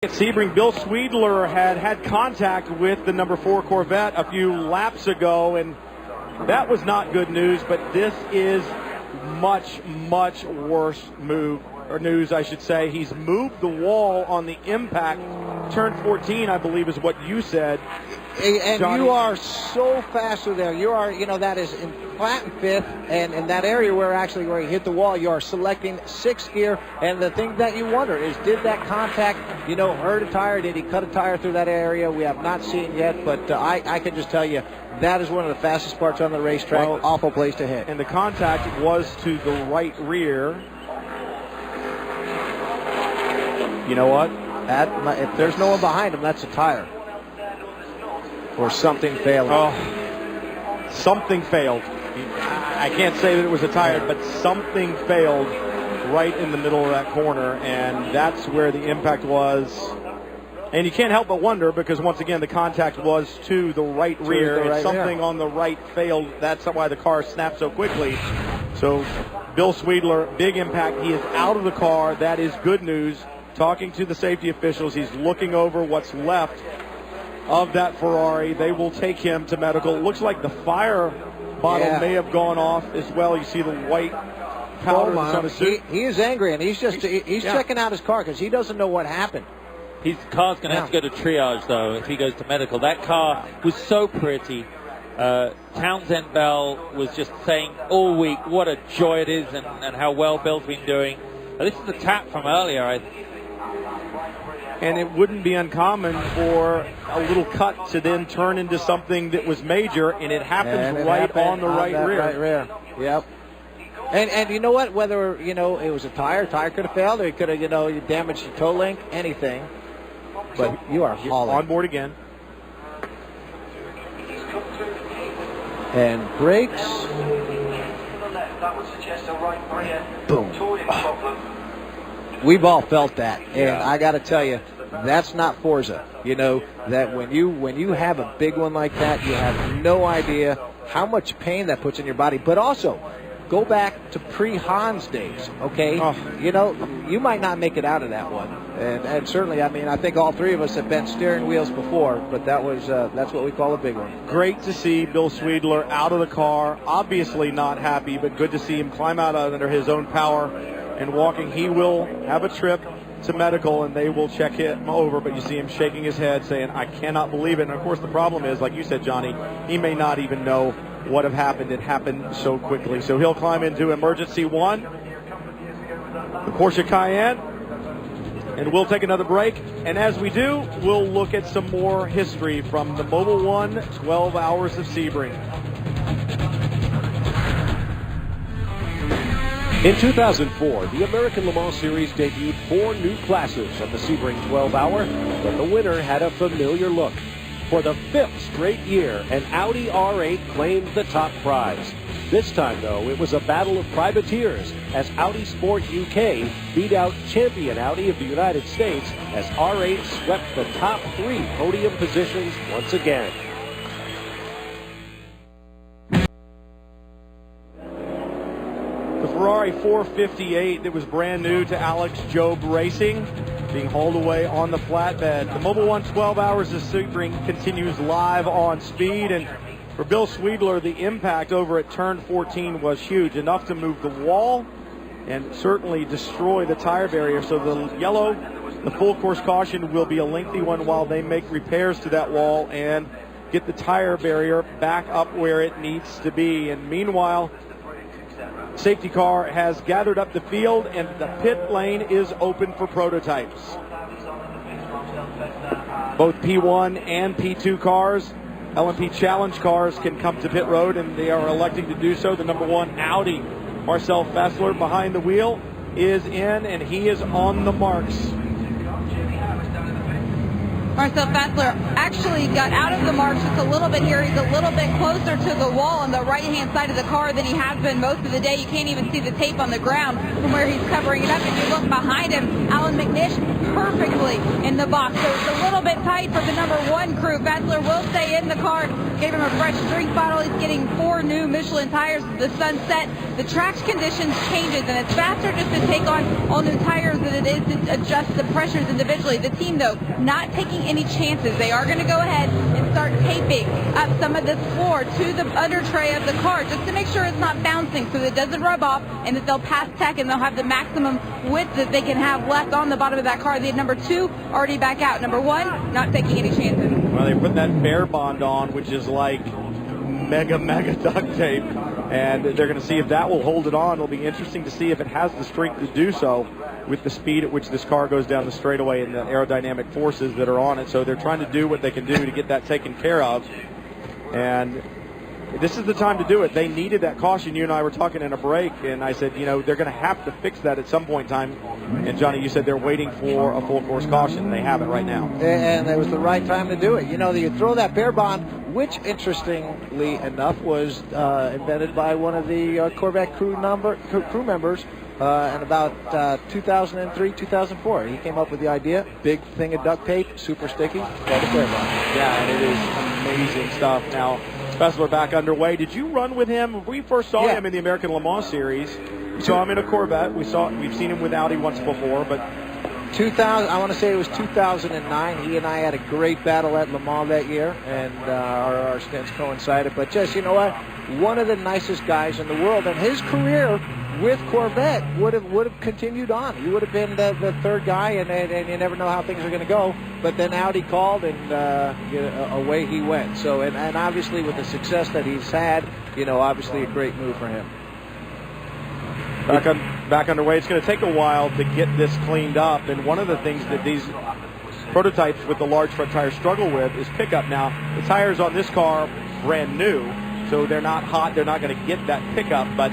At Sebring, Bill Sweedler had contact with the number 4 Corvette a few laps ago, and that was not good news, but this is much worse news, I should say. He's moved the wall on the impact. Turn 14, I believe, is what you said. And Johnny, you are so faster there. You are, that is in flat and fifth, and in that area where you hit the wall, you are selecting 6th gear. And the thing that you wonder is, did that contact, hurt a tire? Did he cut a tire through that area? We have not seen yet, but I can just tell you, that is one of the fastest parts on the racetrack. Well, awful place to hit. And the contact was to the right rear. You know what? If there's no one behind him, that's a tire. Or something failing. Oh, something failed. I can't say that it was a tire, but something failed right in the middle of that corner, and that's where the impact was. And you can't help but wonder, because once again, the contact was to the right rear, and something on the right failed. That's why the car snapped so quickly. So Bill Sweedler, big impact. He is out of the car. That is good news. Talking to the safety officials, he's looking over what's left of that Ferrari. They will take him to medical. It looks like the fire bottle may have gone off as well. You see the white powder on his suit. He is angry, and he's checking out his car because he doesn't know what happened. His car's going to have to go to triage, though, if he goes to medical. That car was so pretty. Townsend Bell was just saying all week what a joy it is and how well Bill's been doing. This is a tap from earlier, And it wouldn't be uncommon for a little cut to then turn into something that was major, and it happens on the right rear. Yep. And you know what? Whether, it was a tire could have failed, or it could have, damaged the toe link, anything. But you are hauling. On board again. And brakes. Boom. We've all felt that, and I got to tell you, that's not Forza. That when you have a big one like that, you have no idea how much pain that puts in your body. But also, go back to pre-Hans days, okay? Oh. You might not make it out of that one, and certainly, I think all three of us have bent steering wheels before, but that's what we call a big one. Great to see Bill Sweedler out of the car. Obviously not happy, but good to see him climb out under his own power and walking. He will have a trip to medical, and they will check him over, but you see him shaking his head saying, I cannot believe it. And of course the problem is, like you said, Johnny, he may not even know what have happened. It happened so quickly. So he'll climb into emergency 1, the Porsche Cayenne, and we'll take another break. And as we do, we'll look at some more history from the Mobil 1 12 Hours of Sebring. In 2004, the American Le Mans Series debuted 4 new classes at the Sebring 12-Hour, but the winner had a familiar look. For the 5th straight year, an Audi R8 claimed the top prize. This time, though, it was a battle of privateers as Audi Sport UK beat out champion Audi of the United States as R8 swept the top 3 podium positions once again. The Ferrari 458 that was brand new to Alex Job Racing being hauled away on the flatbed. The Mobil 1 12 Hours of Sebring continues live on speed, and for Bill Sweedler, the impact over at turn 14 was huge, enough to move the wall and certainly destroy the tire barrier. So the yellow, the full course caution will be a lengthy one while they make repairs to that wall and get the tire barrier back up where it needs to be. And meanwhile, safety car has gathered up the field, and the pit lane is open for prototypes. Both P1 and P2 cars, LMP Challenge cars, can come to pit road, and they are electing to do so. The number 1 Audi, Marcel Fessler behind the wheel, is in, and he is on the marks. Marcel Fessler actually got out of the marks just a little bit here. He's a little bit closer to the wall on the right-hand side of the car than he has been most of the day. You can't even see the tape on the ground from where he's covering it up. If you look behind him, Alan McNish perfectly in the box. So it's a little bit tight for the number 1 crew. Betzler will stay in the car. Gave him a fresh drink bottle. He's getting 4 new Michelin tires. The sun set. The track's conditions changes, and it's faster just to take on all new tires than it is to adjust the pressures individually. The team, though, not taking any chances. They are going to go ahead and start taping up some of this floor to the under tray of the car just to make sure it's not bouncing so that it doesn't rub off, and that they'll pass tech and they'll have the maximum width that they can have left on the bottom of that car. The number 2 already back out. Number 1 not taking any chances. Well, they put that Bear Bond on, which is like mega duct tape, and they're going to see if that will hold it on. It'll be interesting to see if it has the strength to do so with the speed at which this car goes down the straightaway and the aerodynamic forces that are on it. So they're trying to do what they can do to get that taken care of, and this is the time to do it. They needed that caution. You and I were talking in a break, and I said, they're going to have to fix that at some point in time. And, Johnny, you said they're waiting for a full-course caution. They have it right now. And it was the right time to do it. You throw that Bear Bond, which, interestingly enough, was invented by one of the Corvette crew members in about 2003, 2004. He came up with the idea. Big thing of duct tape, super sticky, called a Bear Bond. Yeah, and it is amazing stuff. Now, Fessler back underway. Did you run with him? We first saw him in the American Le Mans Series. We saw him in a Corvette. We've seen him with Audi once before, but 2000. I want to say it was 2009. He and I had a great battle at Le Mans that year, and our stints coincided. But just one of the nicest guys in the world, and his career with Corvette would have continued on. He would have been the 3rd guy, and you never know how things are going to go. But then Audi called, and away he went. So and obviously with the success that he's had, obviously a great move for him. Back underway. It's going to take a while to get this cleaned up, and one of the things that these prototypes with the large front tires struggle with is pickup. Now, the tires on this car brand new, so they're not hot. They're not going to get that pickup, but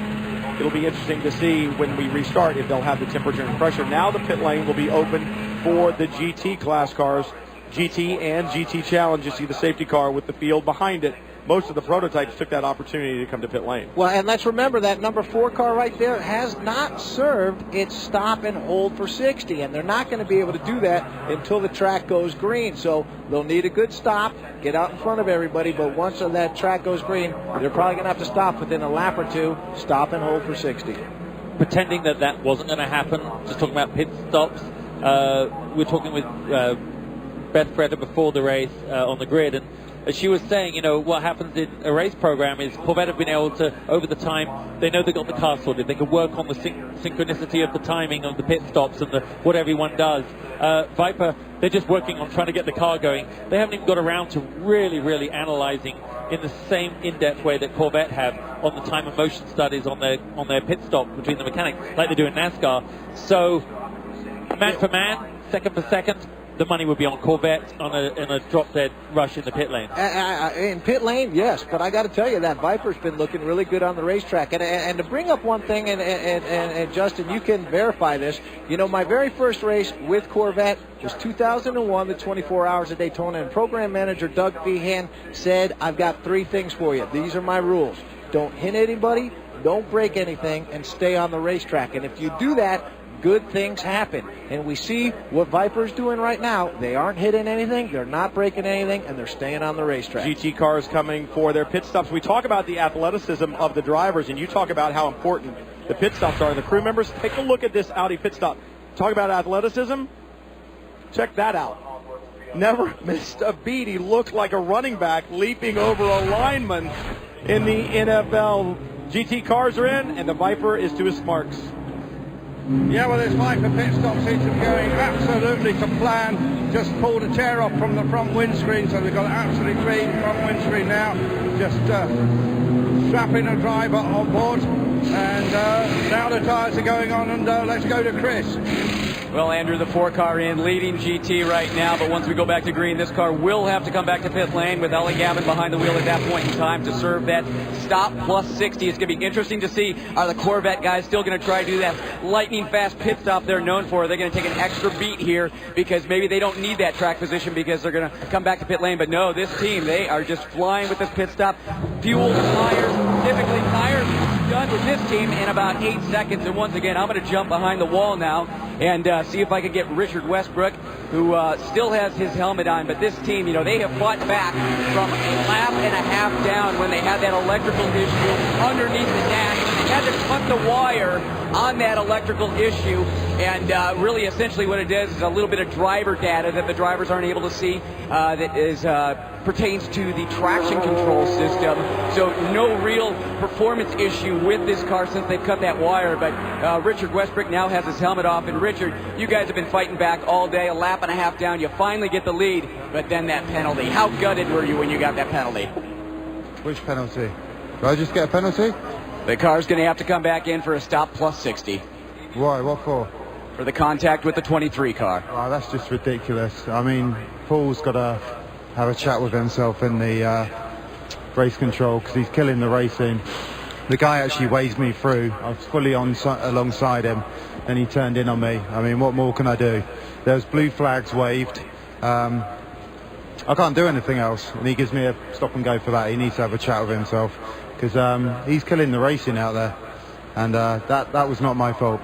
it'll be interesting to see when we restart if they'll have the temperature and pressure. Now the pit lane will be open for the GT class cars, GT and GT Challenge. You see the safety car with the field behind it. Most of the prototypes took that opportunity to come to pit lane. Well, and let's remember that number 4 car right there has not served its stop and hold for 60, and they're not going to be able to do that until the track goes green. So they'll need a good stop, get out in front of everybody, but once that track goes green, they're probably going to have to stop within a lap or 2, stop and hold for 60. Pretending that wasn't going to happen, just talking about pit stops, we're talking with Beth Freda before the race on the grid, and as she was saying, what happens in a race program is Corvette have been able to, over the time, they know they've got the car sorted. They can work on the synchronicity of the timing of the pit stops and what everyone does. Viper, they're just working on trying to get the car going. They haven't even got around to really analyzing in the same in-depth way that Corvette have on the time and motion studies on their pit stop between the mechanics, like they do in NASCAR. So, man for man, second for second, the money would be on Corvette in a drop-dead rush in the pit lane. In pit lane, yes, but I got to tell you that Viper's been looking really good on the racetrack. And to bring up one thing, and Justin, you can verify this. My very first race with Corvette was 2001, the 24 Hours of Daytona, and program manager Doug Feehan said, "I've got 3 things for you. These are my rules. Don't hit anybody, don't break anything, and stay on the racetrack. And if you do that, good things happen." And we see what Viper's doing right now. They aren't hitting anything, they're not breaking anything, and they're staying on the racetrack. GT cars coming for their pit stops. We talk about the athleticism of the drivers, and you talk about how important the pit stops are. The crew members, take a look at this Audi pit stop. Talk about athleticism. Check that out. Never missed a beat. He looked like a running back leaping over a lineman in the NFL. GT cars are in, and the Viper is to his marks. Yeah, well, this Viper pit stop seems to be going absolutely to plan. Just pulled a chair off from the front windscreen, so they've got an absolutely clean front windscreen now. Just strapping a driver on board. And now the tyres are going on, and let's go to Chris. Well, Andrew, the 4 car in, leading GT right now, but once we go back to green, this car will have to come back to pit lane with Ellie Gavin behind the wheel at that point in time to serve that stop plus 60. It's going to be interesting to see, are the Corvette guys still going to try to do that lightning fast pit stop they're known for? Are they going to take an extra beat here because maybe they don't need that track position because they're going to come back to pit lane? But no, this team, they are just flying with this pit stop. Fuel, tires, typically tires done with this team in about 8 seconds. And once again, I'm going to jump behind the wall now and see if I can get Richard Westbrook, who still has his helmet on. But this team, they have fought back from a lap and a half down when they had that electrical issue underneath the dash. They had to cut the wire on that electrical issue, and really essentially what it does is a little bit of driver data that the drivers aren't able to see that is pertains to the traction control system. So no real performance issue with this car since they've cut that wire. But Richard Westbrook now has his helmet off. And Richard, you guys have been fighting back all day, a lap and a half down. You finally get the lead, but then that penalty. How gutted were you when you got that penalty? Which penalty? Did I just get a penalty? The car's going to have to come back in for a stop plus 60. Why? What for? For the contact with the 23 car. Oh, that's just ridiculous. I mean, Paul's got to have a chat with himself in the race control because he's killing the racing. The guy actually waved me through. I was fully alongside him, and he turned in on me. I mean, what more can I do? There was blue flags waved. I can't do anything else, and he gives me a stop and go for that. He needs to have a chat with himself because he's killing the racing out there, and that was not my fault.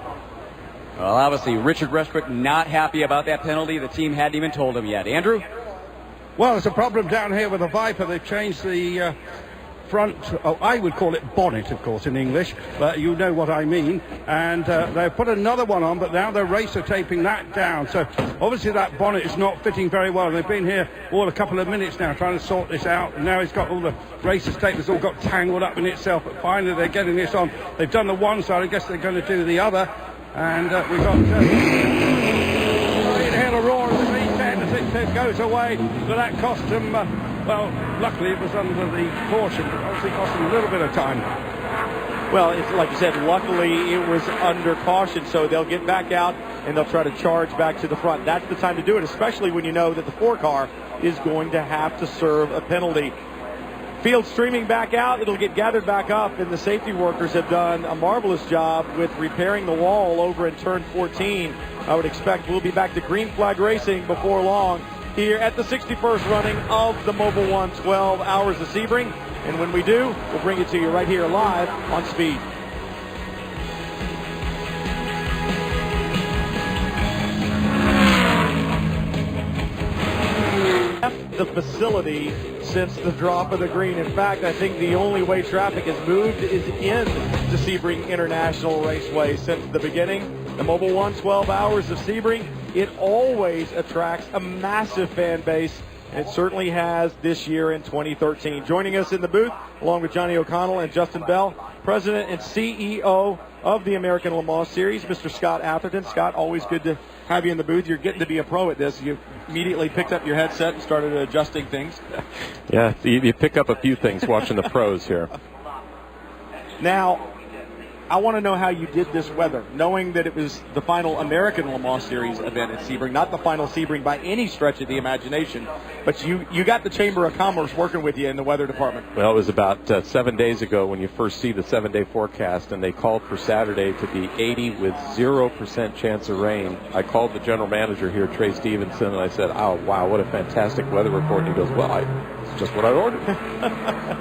Well, obviously, Richard Westbrook not happy about that penalty. The team hadn't even told him yet. Andrew? Well, there's a problem down here with the Viper. They've changed the front, I would call it bonnet, of course, in English, but you know what I mean. And they've put another one on, but now they're racer taping that down. So obviously that bonnet is not fitting very well. They've been here all a couple of minutes now trying to sort this out. And now it's got all the racer tape that's all got tangled up in itself. But finally they're getting this on. They've done the one side. I guess they're going to do the other. And we've got... you can hear the roar of the V10 as it goes away. But that cost them... well, luckily it was under the caution, but obviously cost them a little bit of time. Well, it's like you said, luckily it was under caution, so they'll get back out and they'll try to charge back to the front. That's the time to do it, especially when you know that the 4 car is going to have to serve a penalty. Field streaming back out, it'll get gathered back up, and the safety workers have done a marvelous job with repairing the wall over in turn 14. I would expect we'll be back to green flag racing before long here at the 61st running of the Mobil 1 12 Hours of Sebring. And when we do, we'll bring it to you right here live on Speed. The facility since the drop of the green. In fact, I think the only way traffic has moved is in to Sebring International Raceway since the beginning. The Mobil 1 12 Hours of Sebring, it always attracts a massive fan base, and it certainly has this year in 2013. Joining us in the booth, along with Johnny O'Connell and Justin Bell, President and CEO of the American Le Mans Series, Mr. Scott Atherton. Scott, always good to have you in the booth. You're getting to be a pro at this. You immediately picked up your headset and started adjusting things. Yeah, you pick up a few things watching the pros here. Now, I want to know how you did this weather, knowing that it was the final American Le Mans Series event at Sebring, not the final Sebring by any stretch of the imagination, but you got the Chamber of Commerce working with you in the weather department. Well, it was about 7 days ago when you first see the 7-day forecast, and they called for Saturday to be 80 with 0% chance of rain. I called the general manager here, Trey Stevenson, and I said, oh, wow, what a fantastic weather report. And he goes, well, it's just what I ordered.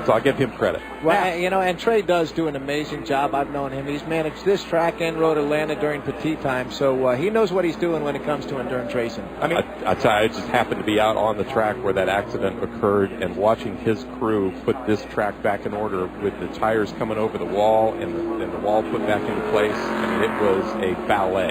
So I'll give him credit. Well, and Trey does do an amazing job. I've known him. He's managed this track and Road Atlanta during petit time, so he knows what he's doing when it comes to endurance racing. I mean, I tell you, I just happened to be out on the track where that accident occurred and watching his crew put this track back in order with the tires coming over the wall and the wall put back into place. I mean, it was a ballet.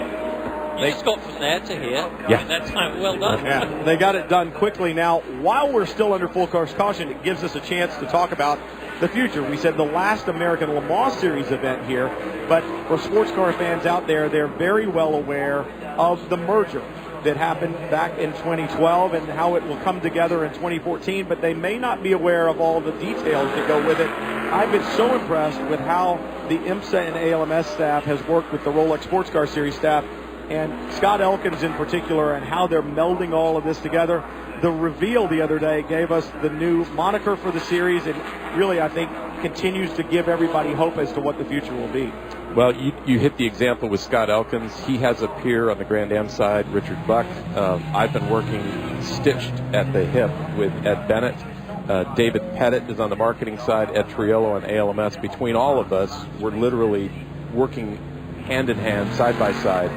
You just got from there to here. Yeah. I mean, that time, well done. Yeah, they got it done quickly. Now, while we're still under full course caution, it gives us a chance to talk about the future. We said the last American Le Mans Series event here, but for sports car fans out there, they're very well aware of the merger that happened back in 2012 and how it will come together in 2014, but they may not be aware of all the details that go with it. I've been so impressed with how the IMSA and ALMS staff has worked with the Rolex Sports Car Series staff, and Scott Elkins in particular, and how they're melding all of this together. The reveal the other day gave us the new moniker for the series, and really, I think, continues to give everybody hope as to what the future will be. Well, you hit the example with Scott Elkins. He has a peer on the Grand Am side, Richard Buck. I've been working stitched at the hip with Ed Bennett. David Pettit is on the marketing side, Ed Triolo on ALMS. Between all of us, we're literally working hand in hand, side by side.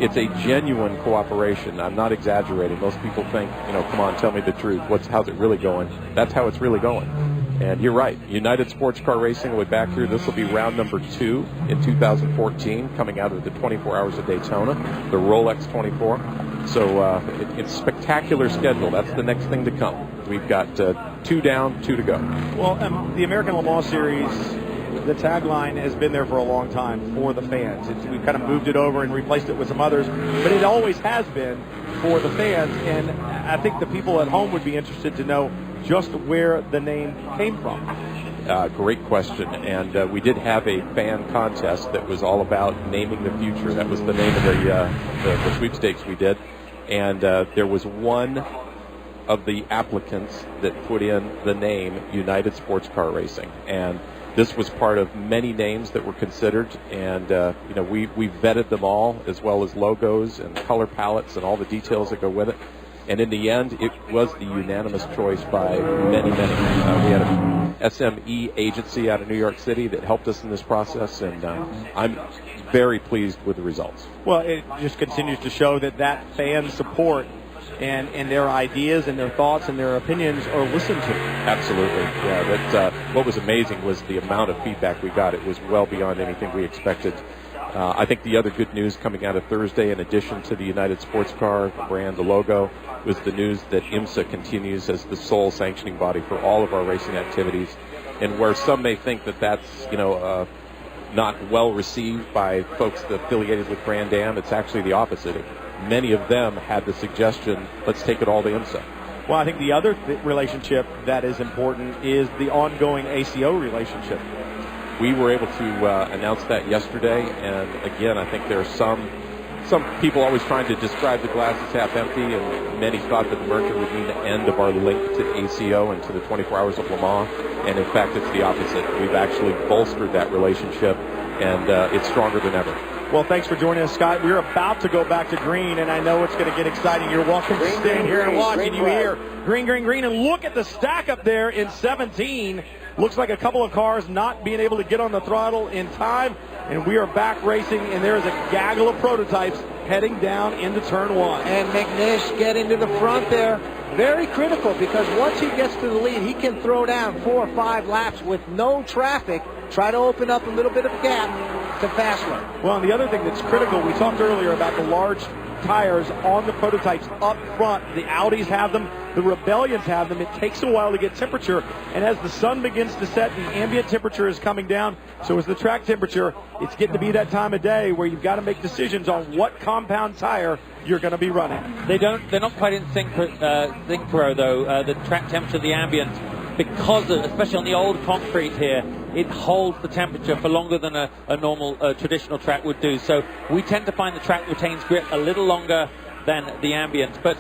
It's a genuine cooperation. I'm not exaggerating. Most people think, come on, tell me the truth. How's it really going? That's how it's really going. And you're right. United Sports Car Racing will be back here. This will be round number 2 in 2014, coming out of the 24 Hours of Daytona, the Rolex 24. So it's a spectacular schedule. That's the next thing to come. We've got 2 down, 2 to go. Well, the American Le Mans Series, the tagline has been there for a long time for the fans. We've kind of moved it over and replaced it with some others, but it always has been for the fans. And I think the people at home would be interested to know just where the name came from. Great question. And we did have a fan contest that was all about naming the future. That was the name of the sweepstakes we did. And there was one of the applicants that put in the name United Sports Car Racing. And this was part of many names that were considered. And, we vetted them all, as well as logos and color palettes and all the details that go with it. And in the end, it was the unanimous choice by many, many. We had a SME agency out of New York City that helped us in this process, and I'm very pleased with the results. Well, it just continues to show that fan support and their ideas and their thoughts and their opinions are listened to. Absolutely. Yeah, what was amazing was the amount of feedback we got. It was well beyond anything we expected. I think the other good news coming out of Thursday, in addition to the United Sports Car, the brand, the logo, was the news that IMSA continues as the sole sanctioning body for all of our racing activities. And where some may think that that's, not well received by folks affiliated with Grand Am, it's actually the opposite. Many of them had the suggestion, let's take it all to IMSA. Well, I think the other relationship that is important is the ongoing ACO relationship. We were able to announce that yesterday, and again, I think there are some people always trying to describe the glass as half empty, and many thought that the merger would mean the end of our link to ACO and to the 24 Hours of Le Mans, and in fact, it's the opposite. We've actually bolstered that relationship, and it's stronger than ever. Well, thanks for joining us, Scott. We're about to go back to green, and I know it's going to get exciting. You're welcome to stay here and watch, and you hear green, green, green, and look at the stack up there in 17. Looks like a couple of cars not being able to get on the throttle in time, and we are back racing, and there is a gaggle of prototypes heading down into turn 1. And McNish getting to the front there. Very critical, because once he gets to the lead, he can throw down 4 or 5 laps with no traffic, try to open up a little bit of a gap to Fassler. Well, and the other thing that's critical, we talked earlier about the large tires on the prototypes up front. The Audis have them, the Rebellions have them. It takes a while to get temperature, and as the sun begins to set, the ambient temperature is coming down. So as the track temperature, it's getting to be that time of day where you've got to make decisions on what compound tire you're going to be running. They're not quite in sync pro though. The track temperature, the ambient, because of, especially on the old concrete here, it holds the temperature for longer than a normal traditional track would do. So we tend to find the track retains grip a little longer than the ambient. But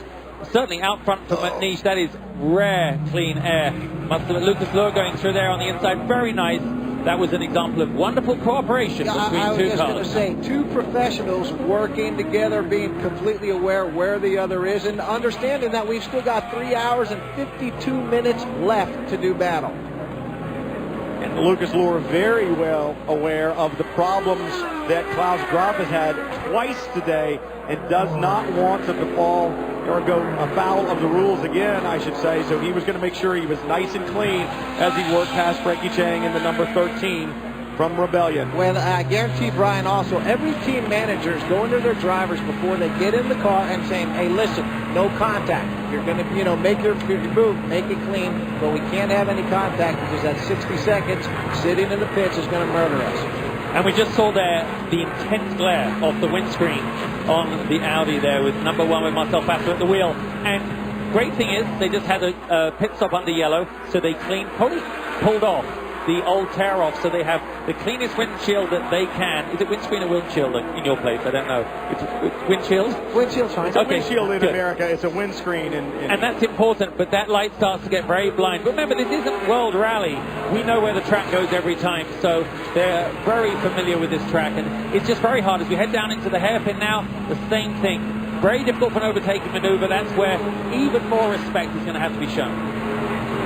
certainly out front from McNish, that is rare clean air. Lucas Luhr going through there on the inside, very nice. That was an example of wonderful cooperation between two cars. I was just going to say, 2 professionals working together, being completely aware where the other is, and understanding that we've still got 3 hours and 52 minutes left to do battle. And Lucas Luhr very well aware of the problems that Klaus Graf has had twice today, and does not want to fall or go afoul of the rules again, I should say. So he was going to make sure he was nice and clean as he worked past Frankie Chang in the number 13 from Rebellion. Well, I guarantee, Brian, also, every team manager is going to their drivers before they get in the car and saying, hey, listen, no contact. You're going to, make your move, make it clean, but we can't have any contact because that 60 seconds sitting in the pits is going to murder us. And we just saw there the intense glare of the windscreen on the Audi there with number 1 with Marcel Fassler at the wheel. And great thing is they just had a pit stop under yellow, so they pulled off the old tear off, so they have the cleanest windshield that they can. Is it windscreen or windshield in your place? I don't know. It's windshield? Windshield's fine. It's a windshield in America. It's a windscreen. And that's important, but that light starts to get very blind. But remember, this isn't World Rally. We know where the track goes every time, so they're very familiar with this track. And it's just very hard. As we head down into the hairpin now, the same thing. Very difficult for an overtaking maneuver. That's where even more respect is going to have to be shown.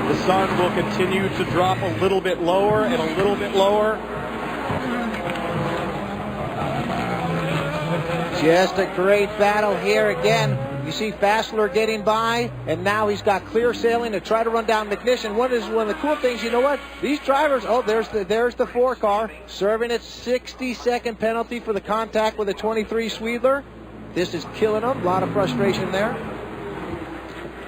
The sun will continue to drop a little bit lower and a little bit lower. Just a great battle here again. You see Fassler getting by, and now he's got clear sailing to try to run down McNish. One of the cool things, you know what? These drivers, there's the 4 car, serving its 60-second penalty for the contact with a 23 Sweedler. This is killing them. A lot of frustration there.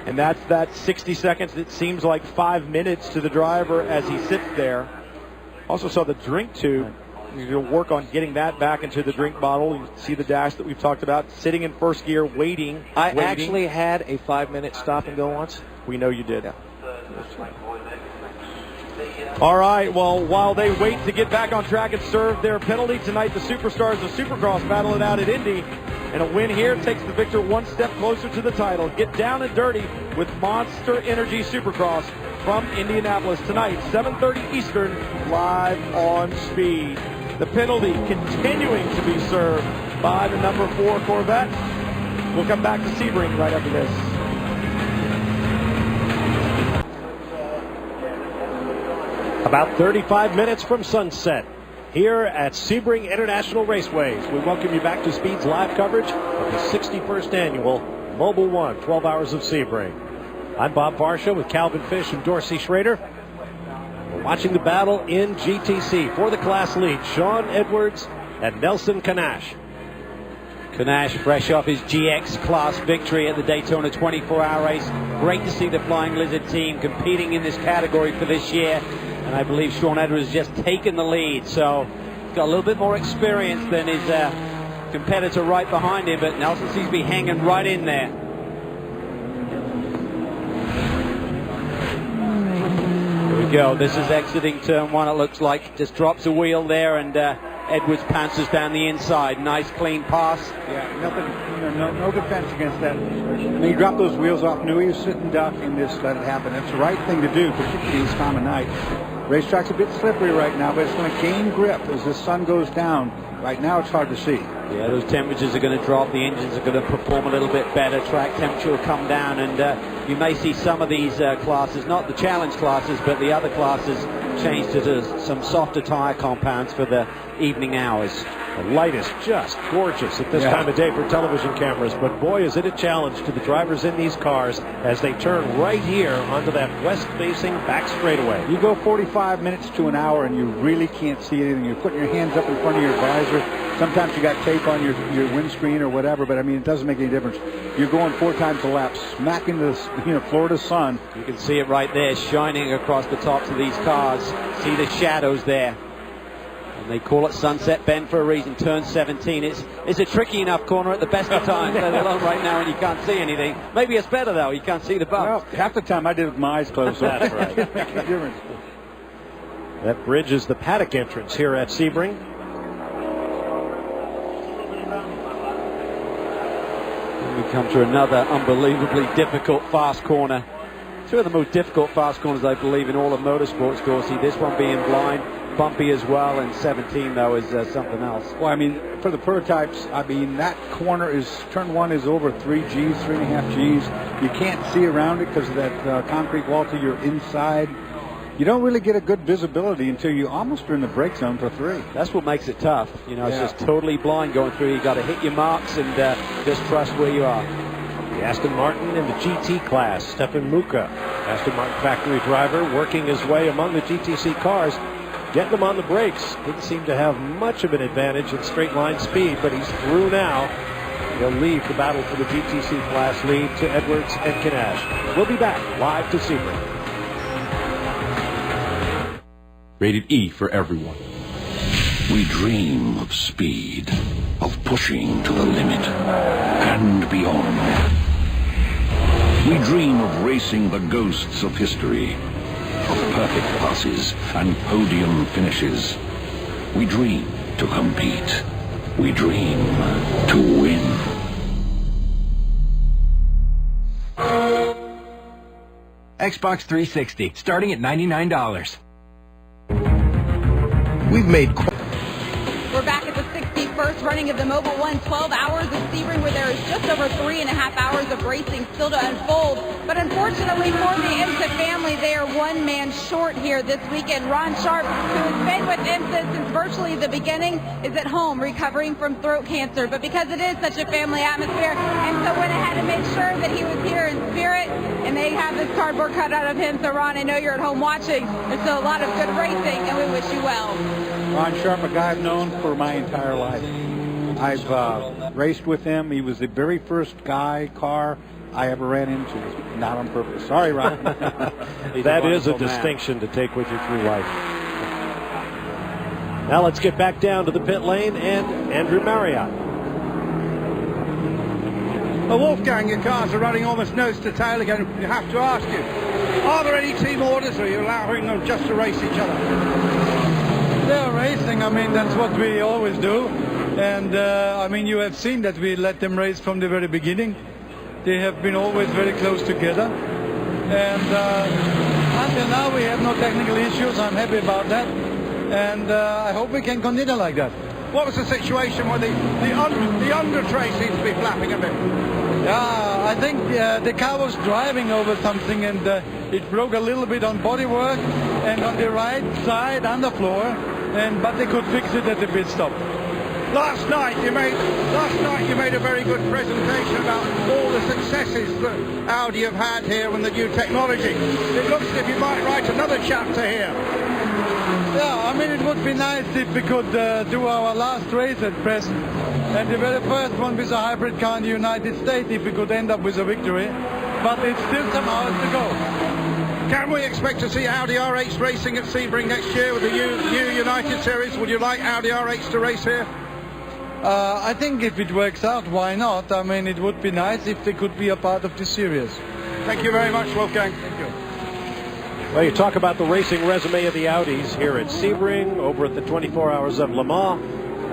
And that's that 60 seconds that seems like 5 minutes to the driver as he sits there. Also saw the drink tube. You'll work on getting that back into the drink bottle. You see the dash that we've talked about, sitting in first gear, waiting. I actually had a 5-minute stop and go once. We know you did. All right, well, while they wait to get back on track and serve their penalty tonight, the Superstars of Supercross battle it out at Indy. And a win here takes the victor one step closer to the title. Get down and dirty with Monster Energy Supercross from Indianapolis tonight, 7:30 Eastern, live on Speed. The penalty continuing to be served by the number 4 Corvette. We'll come back to Sebring right after this. About 35 minutes from sunset here at Sebring International Raceways. We welcome you back to Speed's live coverage of the 61st annual Mobile One 12 Hours of Sebring. I'm Bob Varsha with Calvin Fish and Dorsey Schrader. We're watching the battle in GTC for the class lead. Sean Edwards and Nelson Kanash. Kanash fresh off his GX class victory at the Daytona 24-hour race. Great to see the Flying Lizard team competing in this category for this year. And I believe Sean Edwards has just taken the lead. So he's got a little bit more experience than his competitor right behind him. But Nelson seems to be hanging right in there. Here we go. This is exiting turn 1, it looks like. Just drops a wheel there, and Edwards pounces down the inside. Nice clean pass. Yeah, nothing, no defense against that. When you drop those wheels off, knew he was sitting duck and just let it happen. It's the right thing to do, particularly this time of night. Racetrack's a bit slippery right now, but it's going to gain grip as the sun goes down. Right now, it's hard to see. Yeah, those temperatures are going to drop. The engines are going to perform a little bit better. Track temperature will come down, and you may see some of these classes, not the challenge classes, but the other classes, change to some softer tire compounds for the evening hours. The light is just gorgeous at this time of day for television cameras, but boy, is it a challenge to the drivers in these cars as they turn right here onto that west-facing back straightaway. You go 45 minutes to an hour and you really can't see anything. You're putting your hands up in front of your visor. Sometimes you got tape on your windscreen or whatever, but I mean, it doesn't make any difference. You're going 4 times a lap, smacking the Florida sun. You can see it right there, shining across the tops of these cars. See the shadows there. And they call it Sunset Bend for a reason. Turn 17. It's a tricky enough corner at the best of times, let alone right now when you can't see anything. Maybe it's better though. You can't see the bumps. Well, half the time I did it with my eyes closed. That's right. Difference. That bridge is the paddock entrance here at Sebring. And we come to another unbelievably difficult fast corner. 2 of the most difficult fast corners, I believe, in all of motorsports, Dorsey. This one being blind, bumpy as well, and 17 though is something else. Well, I mean, for the prototypes, I mean, that corner is, turn 1 is over 3 Gs, 3.5 Gs. You can't see around it because of that concrete wall till you're inside. You don't really get a good visibility until you almost are in the brake zone for 3. That's what makes it tough. You know, it's just totally blind going through. You got to hit your marks and just trust where you are. The Aston Martin in the GT class, Stefan Muka, Aston Martin factory driver, working his way among the GTC cars, getting them on the brakes. Didn't seem to have much of an advantage in straight line speed, but he's through now. He'll leave the battle for the GTC class lead to Edwards and Kanash. We'll be back live to Sebring. Rated E for everyone. We dream of speed, of pushing to the limit and beyond. We dream of racing the ghosts of history, of perfect passes and podium finishes. We dream to compete. We dream to win. Xbox 360, starting at $99. We've made... We're back at the 61st running of the Mobil 1 12 hours of Sebring, where there is just over 3.5 hours of racing still to unfold. But unfortunately for the IMSA family, they are one man short here this weekend. Ron Sharp, who has been with IMSA since virtually the beginning, is at home recovering from throat cancer. But because it is such a family atmosphere, IMSA went ahead and made sure that he was here in spirit, and they have this cardboard cut out of him. So Ron, I know you're at home watching. There's still a lot of good racing, and we wish you well. Ron Sharp, a guy I've known for my entire life. I've raced with him. He was the very first car I ever ran into. Not on purpose. Sorry, Ron. That is a distinction to take with you through life. Now let's get back down to the pit lane and Andrew Marriott. Well, Wolfgang, your cars are running almost nose to tail again. You have to ask you, are there any team orders, or are you allowing them just to race each other? They're racing. I mean, that's what we always do. And, I mean, you have seen that we let them race from the very beginning. They have been always very close together. And until now, we have no technical issues. I'm happy about that. And I hope we can continue like that. What was the situation where the under tray seems to be flapping a bit? Yeah, I think the car was driving over something, and it broke a little bit on bodywork and on the right side underfloor, but they could fix it at the pit stop. Last night you made a very good presentation about all the successes that Audi have had here with the new technology. It looks as if you might write another chapter here. Yeah, I mean, it would be nice if we could do our last race at present, and the very first one with a hybrid car in the United States, if we could end up with a victory. But it's still some hours to go. Can we expect to see Audi R8s racing at Sebring next year with the new United Series? Would you like Audi R8s to race here? I think if it works out, why not? I mean, it would be nice if they could be a part of the series. Thank you very much, Wolfgang. Thank you. Well, you talk about the racing resume of the Audis here at Sebring, over at the 24 Hours of Le Mans.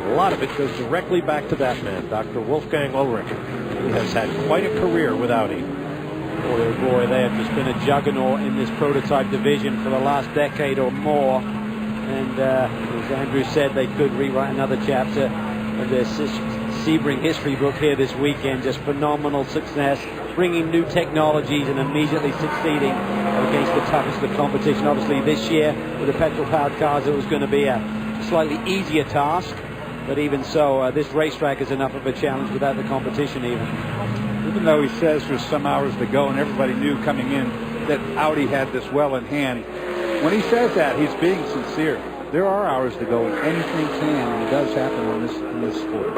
A lot of it goes directly back to that man, Dr. Wolfgang Ulrich. He has had quite a career with Audi. Boy, oh boy, they have just been a juggernaut in this prototype division for the last decade or more. And as Andrew said, they could rewrite another chapter of their Sebring history book here this weekend. Just phenomenal success, bringing new technologies and immediately succeeding against the toughest of competition. Obviously this year with the petrol-powered cars it was going to be a slightly easier task, but even so this racetrack is enough of a challenge without the competition Even though he says there's some hours to go and everybody knew coming in that Audi had this well in hand, when he says that, he's being sincere. There are hours to go, and anything can, and it does happen in this sport.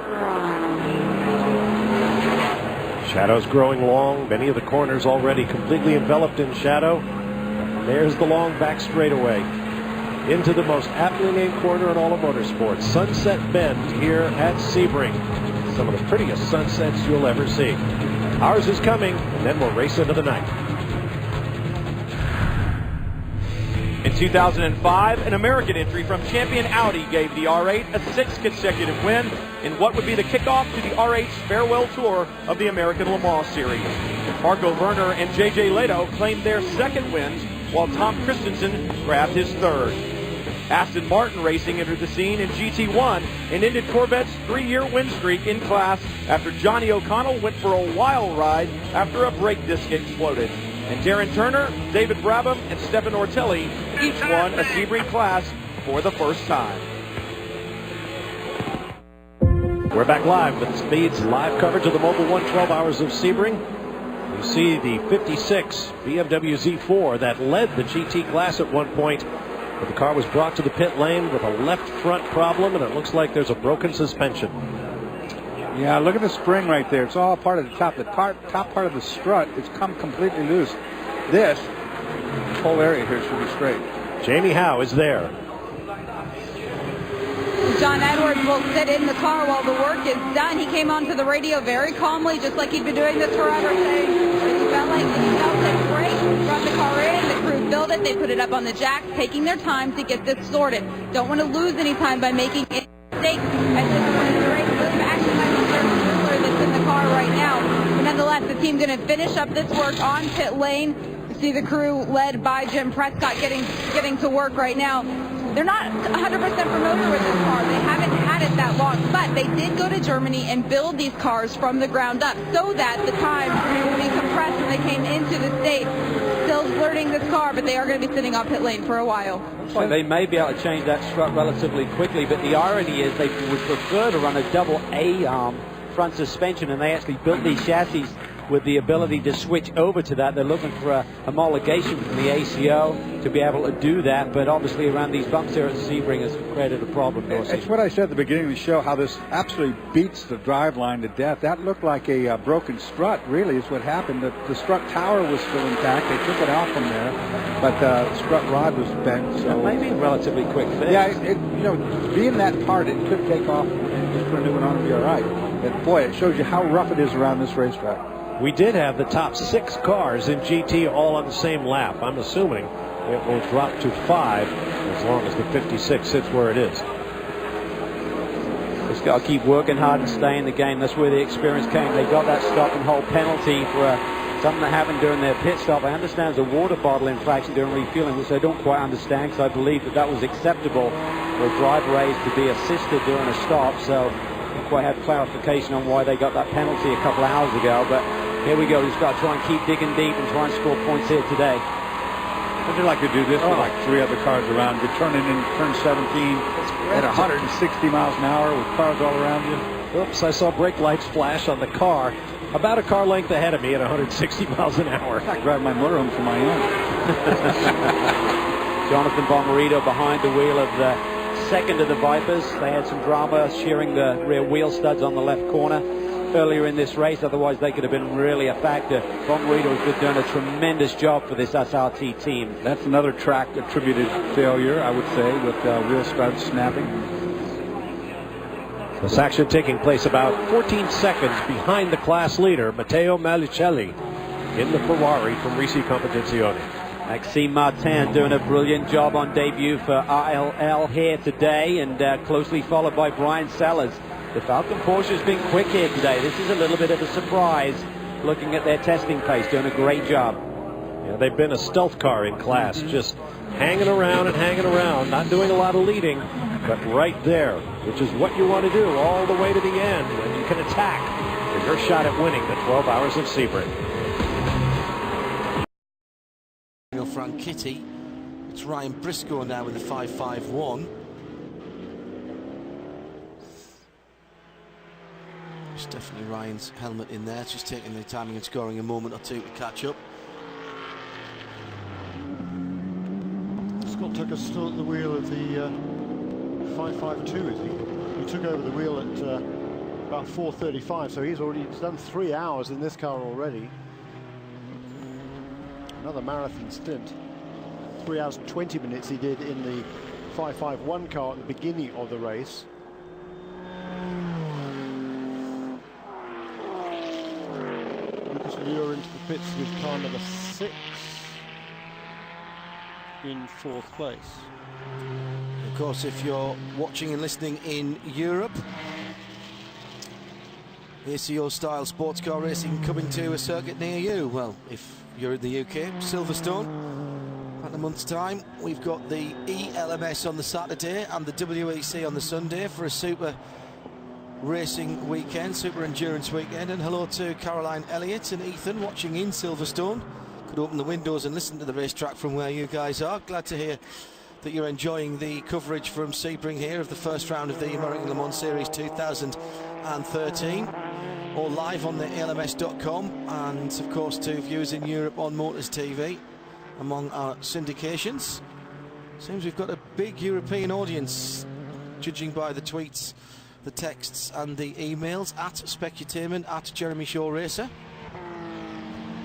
Shadow's growing long. Many of the corners already completely enveloped in shadow. There's the long back straightaway into the most aptly named corner in all of motorsports, Sunset Bend here at Sebring. Some of the prettiest sunsets you'll ever see. Ours is coming, and then we'll race into the night. In 2005, an American entry from champion Audi gave the R8 a 6th consecutive win in what would be the kickoff to the R8's farewell tour of the American Le Mans Series. Marco Werner and J.J. Leto claimed their 2nd wins, while Tom Christensen grabbed his 3rd. Aston Martin Racing entered the scene in GT1 and ended Corvette's 3-year win streak in class after Johnny O'Connell went for a wild ride after a brake disc exploded. And Darren Turner, David Brabham, and Stefan Ortelli each won a Sebring class for the first time. We're back live with Speed's live coverage of the Mobil 1 12 Hours of Sebring. You see the 56 BMW Z4 that led the GT class at one point. But the car was brought to the pit lane with a left front problem, and it looks like there's a broken suspension. Yeah, look at the spring right there. It's all part of the top. The top part of the strut has come completely loose. This whole area here should be straight. Jamie Howe is there. John Edwards will sit in the car while the work is done. He came onto the radio very calmly, just like he'd been doing this forever, saying that he felt it great. Brought the car in, the crew built it, they put it up on the jacks, taking their time to get this sorted. Don't want to lose any time by making any mistakes. As this is one of the great move action by the Chrysler that's in the car right now. But nonetheless, the team's going to finish up this work on pit lane. You see the crew led by Jim Prescott getting to work right now. they're not 100% familiar with this car. They haven't had it that long, but they did go to Germany and build these cars from the ground up so that the time will be compressed when they came into the state. Still learning this car, but they are going to be sitting on pit lane for a while. Well, they may be able to change that strut relatively quickly, but the irony is they would prefer to run a double A-arm front suspension, and they actually built these chassis with the ability to switch over to that. They're looking for a homologation from the ACO to be able to do that, but obviously around these bumps here at Sebring has created a problem. It's what I said at the beginning of the show, how this absolutely beats the driveline to death. That looked like a broken strut, really, is what happened. The strut tower was still intact. They took it out from there, but the strut rod was bent. So maybe a relatively quick fix. Yeah, being that part, it could take off and just put a new one on and be all right. But boy, it shows you how rough it is around this racetrack. We did have the top 6 cars in GT all on the same lap. I'm assuming it will drop to 5 as long as the 56 sits where it is. Just got to keep working hard and stay in the game. That's where the experience came. They got that stop and hold penalty for something that happened during their pit stop. I understand there's a water bottle infraction during refueling, which I don't quite understand, because I believe that was acceptable for a driver race to be assisted during a stop. So I don't quite have clarification on why they got that penalty a couple of hours ago, but here we go. He's got to try and keep digging deep and try and score points here today. Would you like to do this with like 3 other cars around? You're turning in turn 17 at 160 miles an hour with cars all around you. Oops, I saw brake lights flash on the car about a car length ahead of me at 160 miles an hour. I drive my motorhome for my own. Jonathan Bomarito behind the wheel of the second of the Vipers. They had some drama shearing the rear wheel studs on the left corner earlier in this race, otherwise they could have been really a factor. Bomarito has been doing a tremendous job for this SRT team. That's another track attributed failure, I would say, with wheel studs snapping. This action taking place about 14 seconds behind the class leader, Matteo Malicelli, in the Ferrari from Risi Competizione. Maxime Martin doing a brilliant job on debut for RLL here today, and closely followed by Brian Sellers. The Falcon Porsche has been quick here today. This is a little bit of a surprise looking at their testing pace, doing a great job. Yeah, they've been a stealth car in class, just hanging around and hanging around, not doing a lot of leading, but right there, which is what you want to do all the way to the end when you can attack for your shot at winning the 12 Hours of Sebring. Franchitti. It's Ryan Briscoe now with the 551. It's definitely Ryan's helmet in there, just taking the timing and scoring a moment or two to catch up. Scott Tucker's still at the wheel of the 552, is he? He took over the wheel at about 4:35, so he's done 3 hours in this car already. Another marathon stint. 3 hours 20 minutes he did in the 551 car at the beginning of the race. Lucas Lure into the pits with car number 6 in 4th place. Of course, if you're watching and listening in Europe, ACO style sports car racing coming to a circuit near you. Well, if you're in the UK, Silverstone. At a month's time, we've got the ELMS on the Saturday and the WEC on the Sunday for a super racing weekend, super endurance weekend. And hello to Caroline Elliott and Ethan watching in Silverstone. Could open the windows and listen to the racetrack from where you guys are. Glad to hear that you're enjoying the coverage from Sebring here of the first round of the American Le Mans Series 2013. All live on the ALMS.com, and of course to viewers in Europe on Motors TV among our syndications. Seems we've got a big European audience, judging by the tweets, the texts and the emails at Specutainment, at Jeremy Shaw Racer.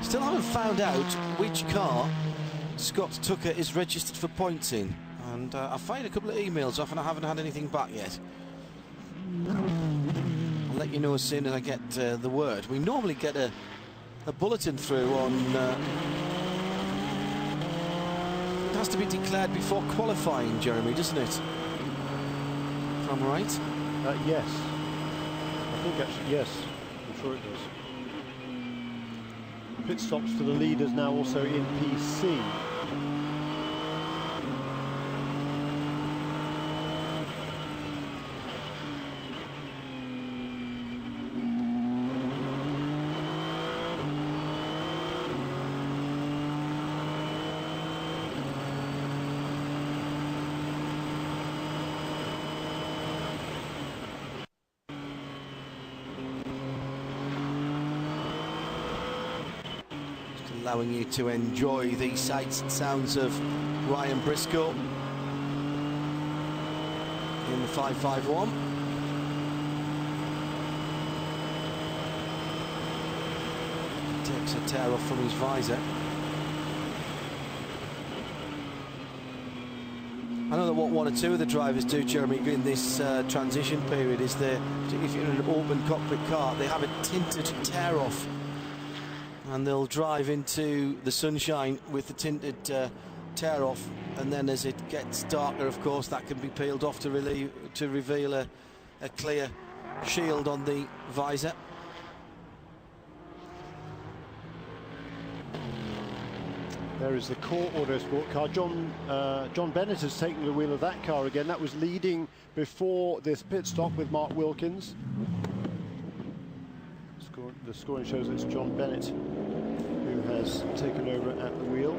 Still haven't found out which car Scott Tucker is registered for points in, and I fired a couple of emails off and I haven't had anything back yet. I'll let you know as soon as I get the word. We normally get a bulletin through on it has to be declared before qualifying, Jeremy, doesn't it? If I'm right? Yes. I think actually, yes. I'm sure it does. Pit stops for the leaders now also in PC. allowing you to enjoy the sights and sounds of Ryan Briscoe in the 551. Takes a tear off from his visor. I know that what one or two of the drivers do, Jeremy, in this transition period is if you're in an open cockpit car, they have a tinted tear off, and they'll drive into the sunshine with the tinted tear off, and then as it gets darker, of course, that can be peeled off to reveal a clear shield on the visor. There is the Core Autosport car. John Bennett has taken the wheel of that car again. That was leading before this pit stop with Mark Wilkins. The scoring shows it's John Bennett who has taken over at the wheel.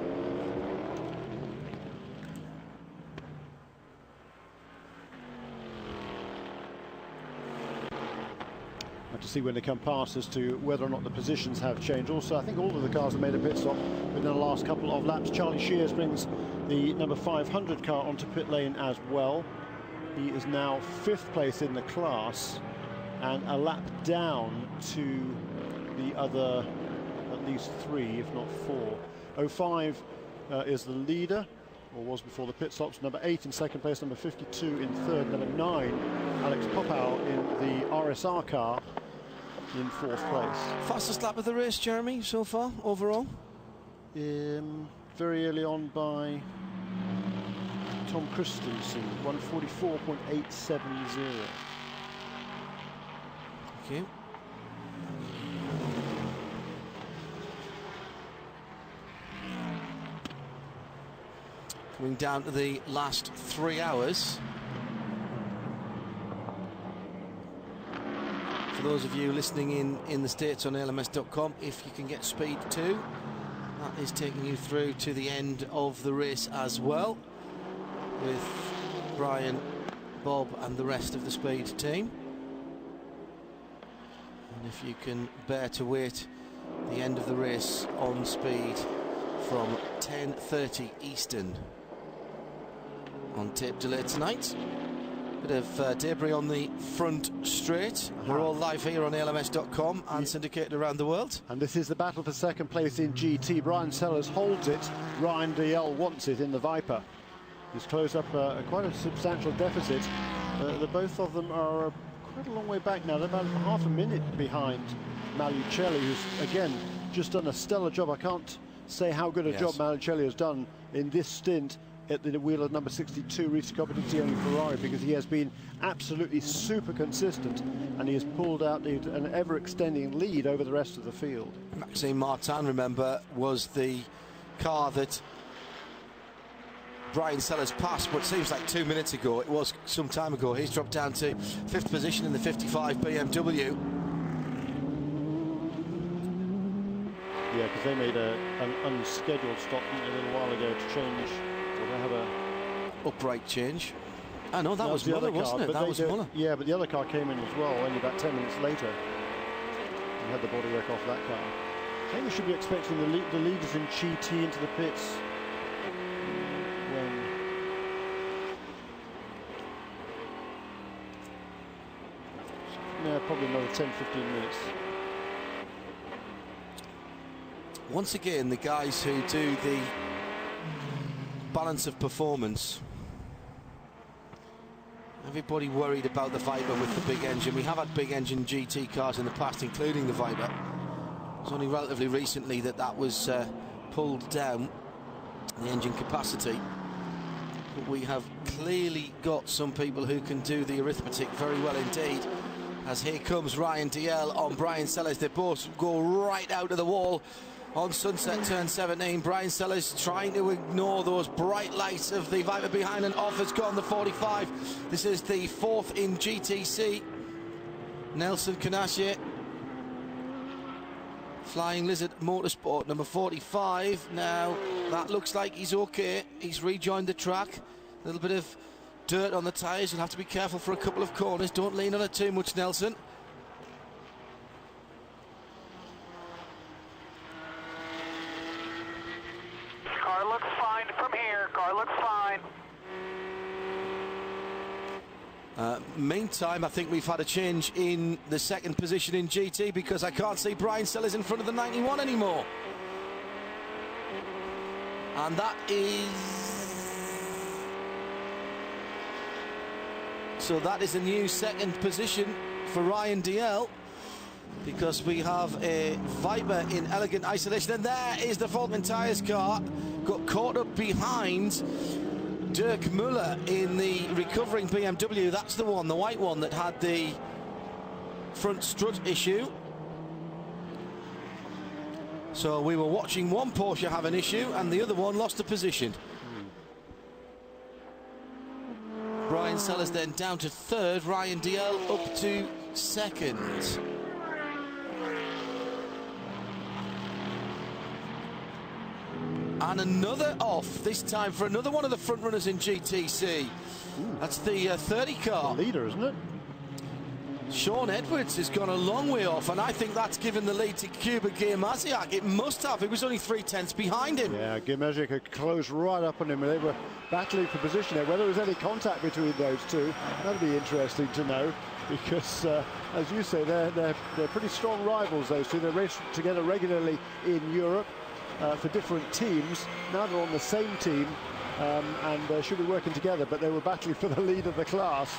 To see when they come past as to whether or not the positions have changed. Also, I think all of the cars have made a pit stop within the last couple of laps. Charlie Shears brings the number 500 car onto pit lane as well. He is now 5th place in the class and a lap down to the other at least 3, if not 4. 05 is the leader, or was before the pit stops. Number 8 in 2nd place, number 52 in 3rd, number 9 Alex Popow in the RSR car in 4th place. Fastest lap of the race, Jeremy, so far, overall? Very early on by Tom Christensen, 1:44.870. Okay. Coming down to the last 3 hours. For those of you listening in the States on LMS.com, if you can get Speed 2, that is taking you through to the end of the race as well, with Brian, Bob and the rest of the Speed team. And if you can bear to wait the end of the race on Speed from 10:30 Eastern on tape delay tonight. Bit of debris on the front straight. We're all live here on LMS.com and syndicated around the world. And this is the battle for 2nd place in GT. Brian Sellers holds it. Ryan DL wants it in the Viper. He's closed up quite a substantial deficit. The both of them are quite a long way back now. They're about half a minute behind Malucelli, who's again just done a stellar job. I can't say how good a job Malucelli has done in this stint at the wheel of number 62, Ricci Competizione Ferrari, because he has been absolutely super consistent and he has pulled out an ever-extending lead over the rest of the field. Maxime Martin, remember, was the car that Brian Sellers passed, but it seems like 2 minutes ago. It was some time ago. He's dropped down to 5th position in the 55 BMW. Yeah, because they made an unscheduled stop a little while ago to change. They have a upright change. I know that was Muller, wasn't it? That was Muller. Yeah, but the other car came in as well, only about 10 minutes later, and had the bodywork off that car. I think we should be expecting the leaders in GT into the pits when probably another 10-15 minutes. Once again, the guys who do the balance of performance. Everybody worried about the Viper with the big engine. We have had big engine GT cars in the past, including the Viper. It's only relatively recently that was pulled down, the engine capacity. But we have clearly got some people who can do the arithmetic very well indeed. As here comes Ryan DL on Brian Sellers. They both go right out of the wall on Sunset turn 17. Brian Sellers trying to ignore those bright lights of the Viper behind, and off has gone the 45. This is the 4th in GTC. Nelson Canashe, Flying Lizard Motorsport, number 45. Now, that looks like he's okay. He's rejoined the track. A little bit of dirt on the tyres. You'll have to be careful for a couple of corners. Don't lean on it too much, Nelson. looks fine from here. Car looks fine. Meantime, I think we've had a change in the second position in GT because I can't see Brian Sellers in front of the 91 anymore. And that is... So that is a new second position for Ryan DL, because we have a Viper in elegant isolation, and there is the Volkmann Tyres car, got caught up behind Dirk Muller in the recovering BMW. That's the one, the white one, that had the front strut issue. So we were watching one Porsche have an issue and the other one lost a position. Brian Sellers then down to third, Ryan DL up to second. And another off, this time for another one of the front runners in GTC. That's the 30 car. The leader, isn't it? Sean Edwards has gone a long way off, and I think that's given the lead to Kuba Giermaziak. It must have. It was only 3/10 behind him. Yeah, Giermaziak had closed right up on him, and they were battling for position there. Whether there was any contact between those two, that'd be interesting to know, because, as you say, they're pretty strong rivals, those two. They race together regularly in Europe for different teams. Now they're on the same team and should be working together, but they were battling for the lead of the class.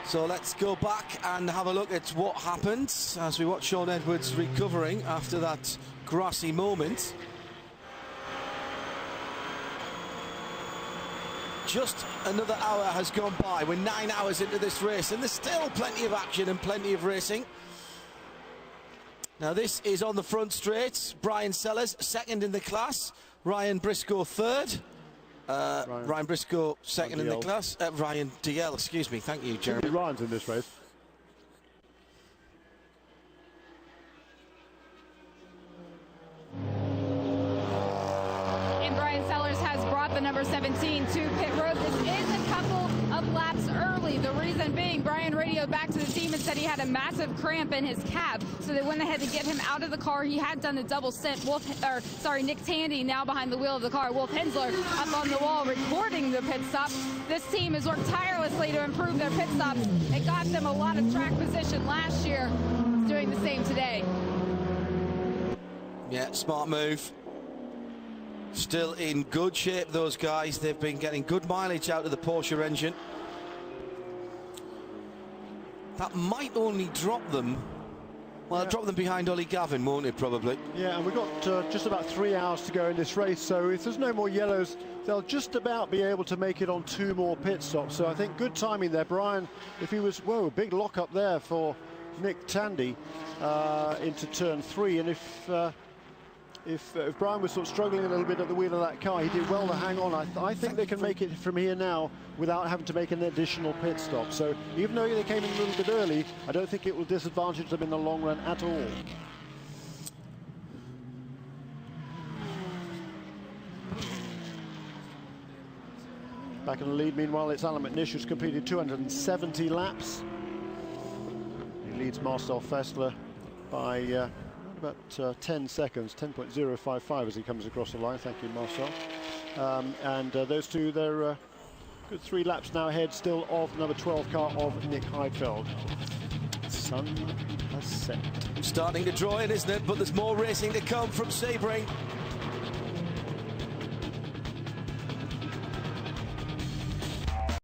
So let's go back and have a look at what happened as we watch Sean Edwards recovering after that grassy moment. Just another hour has gone by. We're 9 hours into this race and there's still plenty of action and plenty of racing. Now this is on the front straight. Brian Sellers second in the class, Ryan Briscoe third. Ryan Briscoe second in the class. Ryan DL, excuse me. Thank you, Jeremy. Ryan's in this race. And Brian Sellers has brought the number 17 to pit road. This is a couple of laps early. The reason being, Brian radioed back to the team and said he had a massive cramp in his cab, so they went ahead to get him out of the car. He had done a double stint. Nick Tandy now behind the wheel of the car. Wolf Hensler up on the wall recording the pit stop. This team has worked tirelessly to improve their pit stops. It got them a lot of track position last year. It's doing the same today. Yeah, smart move. Still in good shape, those guys. They've been getting good mileage out of the Porsche engine. That might only drop them. Well, drop them behind Ollie Gavin, won't it, probably? Yeah, and we've got just about 3 hours to go in this race, so if there's no more yellows, they'll just about be able to make it on 2 more pit stops. So I think good timing there. Brian, if he was, whoa, big lock up there for Nick Tandy into turn 3, and if Brian was sort of struggling a little bit at the wheel of that car, he did well to hang on. I think they can make it from here now without having to make an additional pit stop. So even though they came in a little bit early, I don't think it will disadvantage them in the long run at all. Back in the lead, meanwhile, it's Alan McNish, who's completed 270 laps. He leads Marcel Fessler by about 10 seconds, 10.055 as he comes across the line. Thank you, Marcel. And those two, they're good 3 laps now ahead still of number 12 car of Nick Heidfeld. Sun has set. Starting to draw in, isn't it? But there's more racing to come from Sebring.